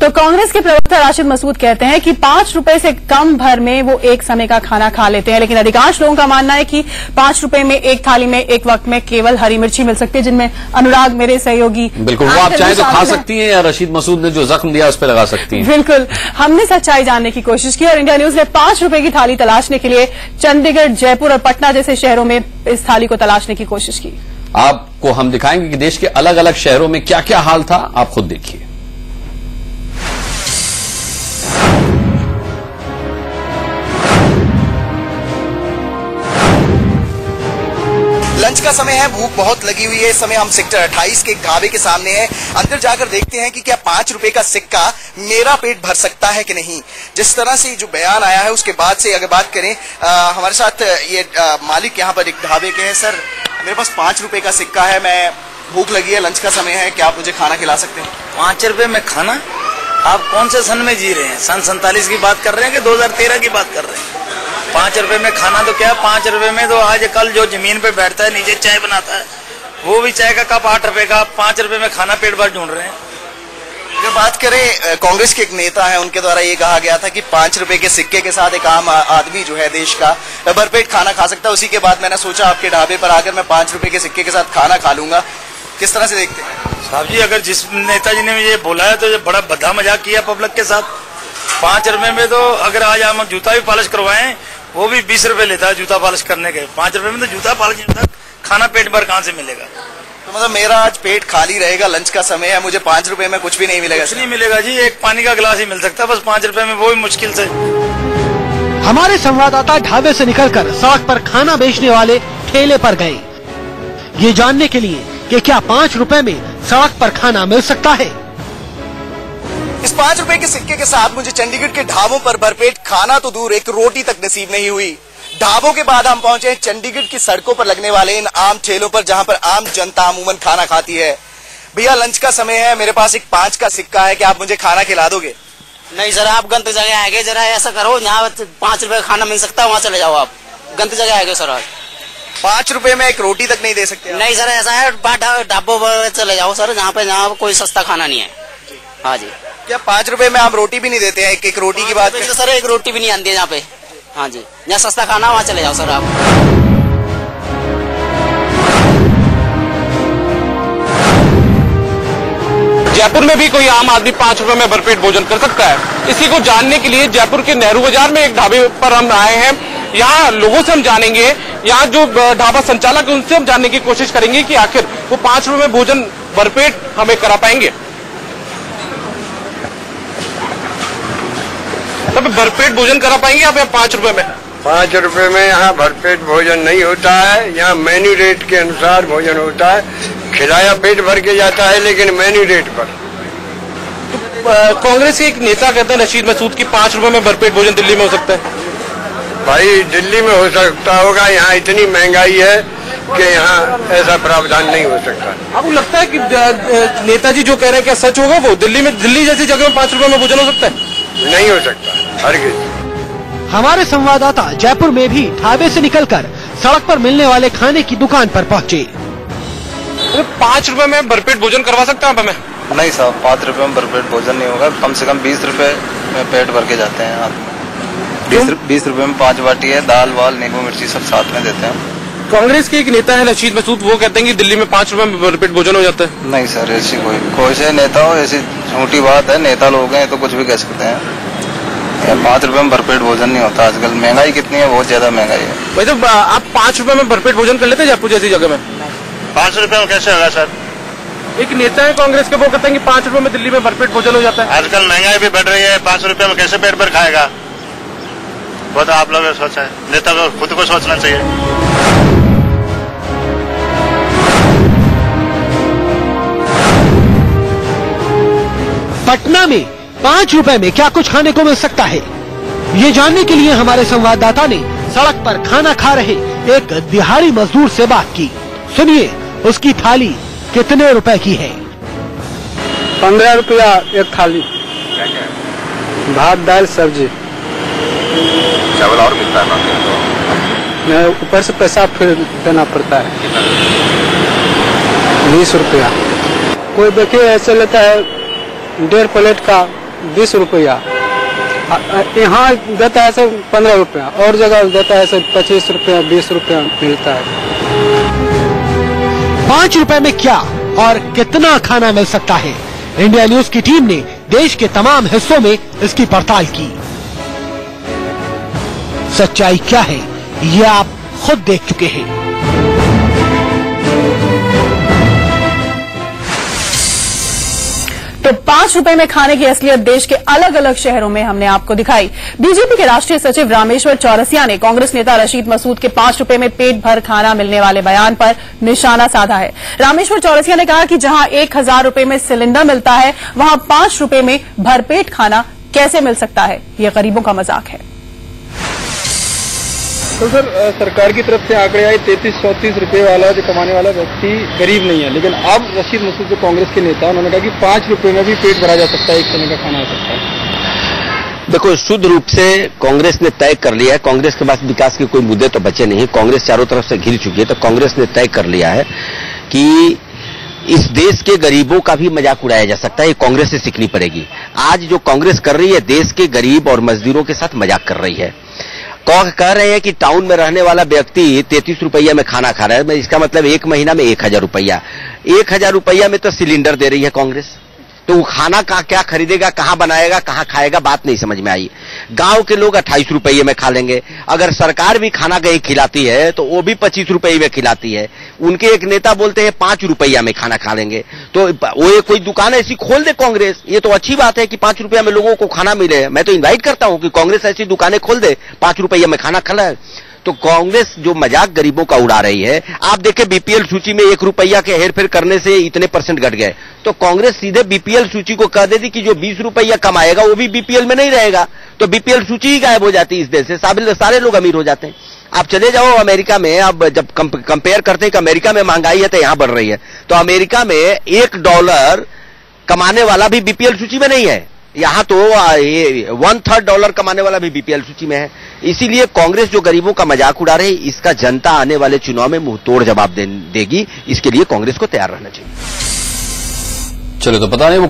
तो कांग्रेस के प्रवक्ता राशिद मसूद कहते हैं कि 5 रुपए से कम भर में वो एक समय का खाना खा लेते हैं, लेकिन अधिकांश लोगों का मानना है कि 5 रुपए में एक थाली में एक वक्त में केवल हरी मिर्ची मिल सकती है, जिनमें अनुराग मेरे सहयोगी बिल्कुल वो आप चाहे तो खा सकती हैं या रशीद मसूद ने जो जख्म दिया उस पर लगा सकती हैं। बिल्कुल, हमने सच्चाई जानने की कोशिश की और इंडिया न्यूज ने 5 रुपए की थाली तलाशने के लिए चंडीगढ़, जयपुर और पटना जैसे शहरों में इस थाली को तलाशने की कोशिश की। आपको हम दिखाएंगे कि देश के अलग अलग शहरों में क्या क्या हाल था, आप खुद देखिए। लंच का समय है, भूख बहुत लगी हुई है। इस समय हम सेक्टर 28 के एक ढाबे के सामने हैं। अंदर जाकर देखते हैं कि क्या 5 रुपए का सिक्का मेरा पेट भर सकता है कि नहीं। जिस तरह से जो बयान आया है उसके बाद से अगर बात करें, हमारे साथ ये मालिक यहाँ पर एक ढाबे के हैं। सर, मेरे पास 5 रुपए का सिक्का है, मैं भूख लगी है, लंच का समय है, क्या आप मुझे खाना खिला सकते हैं? 5 रुपए में खाना? आप कौन से सन में जी रहे हैं? सन 47 की बात कर रहे हैं कि 2013 की बात कर रहे हैं? 5 रुपए में खाना तो क्या, 5 रुपए में तो आज कल जो जमीन पे बैठता है नीचे चाय बनाता है वो भी चाय का कप 8 रुपए का, 5 रुपए में खाना पेट भर ढूंढ रहे हैं। अगर बात करें, कांग्रेस के एक नेता है, उनके द्वारा ये कहा गया था कि 5 रुपए के सिक्के के साथ एक आम आदमी जो है देश का भरपेट खाना खा सकता है। उसी के बाद मैंने सोचा आपके ढाबे पर आकर मैं 5 रुपए के सिक्के के साथ खाना खा लूंगा। किस तरह से देखते हैं साहब जी? अगर जिस नेताजी ने ये बोला है तो ये बड़ा भद्दा मजाक किया पब्लिक के साथ। 5 रुपए में तो अगर आज हम जूता भी पॉलिश करवाएं वो भी 20 रुपए लेता है जूता पॉलिश करने के। 5 रुपए में तो जूता पॉलिश तक खाना पेट भर कहाँ से मिलेगा? तो मतलब मेरा आज पेट खाली रहेगा, लंच का समय है, मुझे 5 रुपए में कुछ भी नहीं मिलेगा? कुछ नहीं मिलेगा जी, एक पानी का गिलास ही मिल सकता है बस 5 रुपए में, वो भी मुश्किल से। हमारे संवाददाता ढाबे से निकलकर सड़क पर खाना बेचने वाले ठेले पर गए, ये जानने के लिए कि क्या 5 रुपए में सड़क पर खाना मिल सकता है। इस 5 रुपए के सिक्के के साथ मुझे चंडीगढ़ के ढाबों पर भरपेट खाना तो दूर, एक रोटी तक नसीब नहीं हुई। ढाबों के बाद हम पहुंचे चंडीगढ़ की सड़कों पर लगने वाले इन आम ठेलों पर, जहां पर आम जनता अमूमन खाना खाती है। भैया, लंच का समय है, मेरे पास एक 5 का सिक्का है, क्या आप मुझे खाना खिला दोगे? नहीं सर, आप गलत जगह आएंगे। जरा ऐसा करो, यहाँ 5 रुपए का खाना मिल सकता है, वहाँ चले जाओ। आप गलत जगह आएंगे सर। आज 5 रुपए में एक रोटी तक नहीं दे सकते? नहीं सर, ऐसा है, ढाबों पर चले जाओ सर, जहाँ कोई सस्ता खाना नहीं है। हाँ जी। क्या 5 रुपए में आप रोटी भी नहीं देते हैं? एक रोटी की बात सर, एक रोटी भी नहीं आती है यहाँ पे। हाँ जी, जहाँ सस्ता खाना वहाँ चले जाओ सर आप। जयपुर में भी कोई आम आदमी 5 रुपए में भरपेट भोजन कर सकता है। इसी को जानने के लिए जयपुर के नेहरू बाजार में एक ढाबे पर हम आए हैं। यहाँ लोगों से हम जानेंगे, यहाँ जो ढाबा संचालक है उनसे हम जानने की कोशिश करेंगे कि आखिर वो 5 रुपए में भोजन भरपेट हमें करा पाएंगे। तब भरपेट भोजन करा पाएंगे आप 5 रुपए में? 5 रुपए में यहाँ भरपेट भोजन नहीं होता है। यहाँ मेन्यू रेट के अनुसार भोजन होता है, खिलाया पेट भर के जाता है, लेकिन मेन्यू रेट पर। कांग्रेस के एक नेता कहते हैं रशीद मसूद की 5 रुपए में भरपेट भोजन दिल्ली में हो सकता है। भाई, दिल्ली में हो सकता होगा, यहाँ इतनी महंगाई है कि यहाँ ऐसा प्रावधान नहीं हो सकता। आपको लगता है कि नेताजी जो कह रहे हैं क्या सच होगा? वो दिल्ली जैसी जगह में 5 रुपए में भोजन हो सकता है? नहीं हो सकता, हरगिज। हमारे संवाददाता जयपुर में भी ढाबे से निकलकर सड़क पर मिलने वाले खाने की दुकान पर पहुंचे। 5 रुपए में भरपेट भोजन करवा सकते हैं आप हमें? नहीं साहब, 5 रुपए में भरपेट भोजन नहीं होगा। कम से कम 20 रुपए में पेट भर के जाते हैं आदमी। 20 रुपए में 5 बाटी है, दाल वाल नींबू मिर्ची सब साथ में देते हैं। कांग्रेस के एक नेता है रशीद मसूद, वो कहते हैं कि दिल्ली में 5 रुपए में भरपेट भोजन हो जाता है। नहीं सर, ऐसी कोई से नेता हो, ऐसी झूठी बात है। नेता लोग हैं तो कुछ भी कह सकते हैं। 5 रुपए में भरपेट भोजन नहीं होता। आजकल महंगाई कितनी है, बहुत ज्यादा महंगाई है। भाई तो आप 5 रुपए में भरपेट भोजन कर लेते हैं जयपुर जैसी जगह में? 5 रुपए में कैसे होगा सर? एक नेता है कांग्रेस के, वो कहते हैं कि 5 रुपए में दिल्ली में भरपेट भोजन हो जाता है। आजकल महंगाई भी बढ़ रही है, 5 रुपए में कैसे पेट भर खाएगा? वो तो आप लोगों ने सोचा है, नेता को खुद को सोचना चाहिए। पटना में 5 रुपए में क्या कुछ खाने को मिल सकता है, ये जानने के लिए हमारे संवाददाता ने सड़क पर खाना खा रहे एक दिहाड़ी मजदूर से बात की। सुनिए, उसकी थाली कितने रुपए की है? 15 रुपया एक थाली। भात दाल सब्जी। चावल और मिलता है? ऊपर से पैसा फिर देना पड़ता है। 20 रुपया। कोई देखिए ऐसे लेता है 1.5 प्लेट का 20 रुपया, यहाँ देता है सर 15 रुपया, और जगह देता है सर 25 रुपया 20 रुपया मिलता है। 5 रुपए में क्या और कितना खाना मिल सकता है? इंडिया न्यूज की टीम ने देश के तमाम हिस्सों में इसकी पड़ताल की। सच्चाई क्या है ये आप खुद देख चुके हैं। तो 5 रुपए में खाने की असलियत देश के अलग अलग शहरों में हमने आपको दिखाई। बीजेपी के राष्ट्रीय सचिव रामेश्वर चौरसिया ने कांग्रेस नेता रशीद मसूद के 5 रुपए में पेट भर खाना मिलने वाले बयान पर निशाना साधा है। रामेश्वर चौरसिया ने कहा कि जहां 1000 रुपए में सिलेंडर मिलता है, वहां 5 रुपए में भरपेट खाना कैसे मिल सकता है? ये गरीबों का मजाक है। तो सर, सरकार की तरफ से आंकड़े आए 33-34 रुपए वाला जो कमाने वाला व्यक्ति गरीब नहीं है, लेकिन अब रशीद मसूद जो कांग्रेस के नेता, उन्होंने कहा कि 5 रुपए में भी पेट भरा जा सकता है, एक समय का खाना हो सकता है। देखो, शुद्ध रूप से कांग्रेस ने तय कर लिया है। कांग्रेस के पास विकास के कोई मुद्दे तो बचे नहीं। कांग्रेस चारों तरफ से घिर चुकी है, तो कांग्रेस ने तय कर लिया है कि इस देश के गरीबों का भी मजाक उड़ाया जा सकता है। ये कांग्रेस से सीखनी पड़ेगी। आज जो कांग्रेस कर रही है, देश के गरीब और मजदूरों के साथ मजाक कर रही है। कह रहे हैं कि टाउन में रहने वाला व्यक्ति 33 रुपया में खाना खा रहा है। इसका मतलब 1 महीना में 1000 रुपया। 1000 रुपया में तो सिलेंडर दे रही है कांग्रेस। तो वो खाना का क्या खरीदेगा, कहां बनाएगा, कहां खाएगा, बात नहीं समझ में आई। गांव के लोग 28 रुपये में खा लेंगे। अगर सरकार भी खाना कहीं खिलाती है तो वो भी 25 रुपये में खिलाती है। उनके एक नेता बोलते हैं 5 रुपया में खाना खा लेंगे। तो वो कोई दुकान ऐसी खोल दे कांग्रेस। ये तो अच्छी बात है कि 5 रुपया में लोगों को खाना मिले। मैं तो इन्वाइट करता हूं कि कांग्रेस ऐसी दुकानें खोल दे, 5 रुपया में खाना खिलाए। तो कांग्रेस जो मजाक गरीबों का उड़ा रही है, आप देखें बीपीएल सूची में 1 रुपया के हेरफेर करने से इतने % घट गए। तो कांग्रेस सीधे बीपीएल सूची को कह देती कि जो 20 रुपया कमाएगा वो भी बीपीएल में नहीं रहेगा, तो बीपीएल सूची ही गायब हो जाती है इस देश से। सारे लोग अमीर हो जाते हैं। आप चले जाओ अमेरिका में, अब जब कंपेयर करते हैं कि अमेरिका में महंगाई है तो यहां बढ़ रही है, तो अमेरिका में $1 कमाने वाला भी बीपीएल सूची में नहीं है। यहां तो 1/3 डॉलर कमाने वाला भी बीपीएल सूची में है। इसीलिए कांग्रेस जो गरीबों का मजाक उड़ा रही, इसका जनता आने वाले चुनाव में मुंहतोड़ जवाब देगी। इसके लिए कांग्रेस को तैयार रहना चाहिए। चलो, तो पता नहीं वो